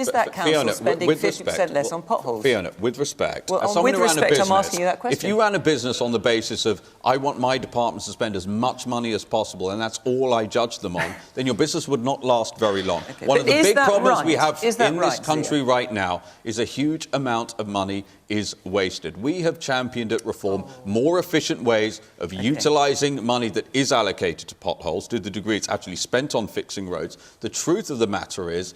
is that council Fiona, spending 50% less on potholes? Fiona, with respect, well, as someone with who ran a respect, business, I'm asking you that question. if you ran a business on the basis of, I want my departments to spend as much money as possible, and that's all I judge them on, then your business would not last very long. Okay. One of the big problems we have in right, this country right now is a huge amount of money is wasted. We have championed at Reform more efficient ways of utilising money that is allocated to potholes to the degree it's actually spent on fixing roads. The truth of the matter is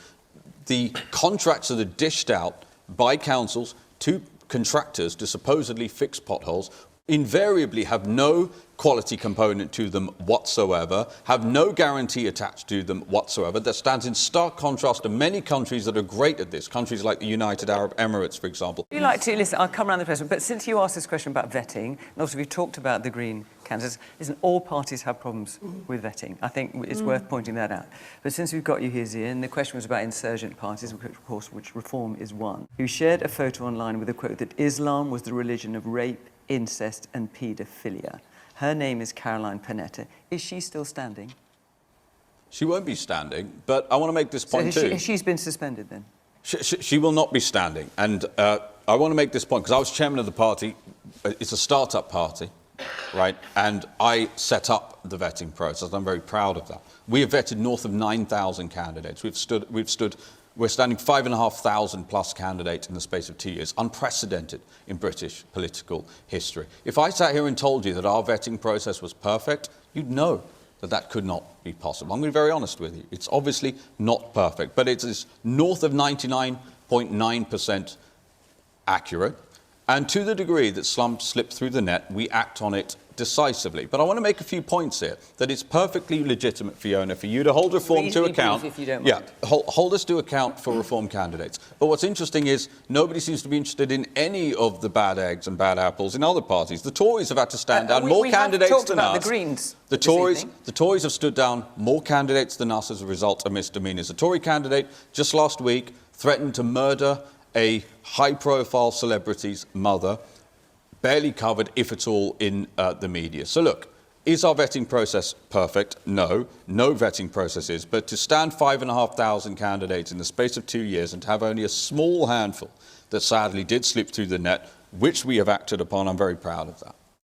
the contracts that are dished out by councils to contractors to supposedly fix potholes invariably have no quality component to them whatsoever, have no guarantee attached to them whatsoever. That stands in stark contrast to many countries that are great at this, countries like the United Arab Emirates, for example. Would you like to, listen, I'll come around the question, but since you asked this question about vetting, and also we've talked about the Green candidates, listen, all parties have problems with vetting. I think it's worth pointing that out. But since we've got you here, Zian, the question was about insurgent parties, of course, which Reform is one, who shared a photo online with a quote that Islam was the religion of rape, incest and paedophilia. Her name is Caroline Panetta. Is she still standing? She won't be standing, but I want to make this point too. She's been suspended then? She will not be standing. And I want to make this point because I was chairman of the party. It's a start-up party, right? And I set up the vetting process. I'm very proud of that. We have vetted north of 9,000 candidates. We're standing 5,500 plus candidates in the space of 2 years, unprecedented in British political history. If I sat here and told you that our vetting process was perfect, you'd know that that could not be possible. I'm going to be very honest with you. It's obviously not perfect, but it is north of 99.9% accurate. And to the degree that slumps slip through the net, we act on it decisively. But I want to make a few points here that it's perfectly legitimate, Fiona, for you to hold Reform to account. If you don't mind. mind. Hold us to account for Reform candidates. But what's interesting is nobody seems to be interested in any of the bad eggs and bad apples in other parties. The Tories have had to stand down more candidates talked than about us. The Greens. The Tories have stood down more candidates than us as a result of misdemeanours. A Tory candidate just last week threatened to murder a high-profile celebrity's mother, barely covered, if at all, in the media. So look, is our vetting process perfect? No vetting process is. But to stand 5,500 candidates in the space of 2 years and to have only a small handful that sadly did slip through the net, which we have acted upon, I'm very proud of that.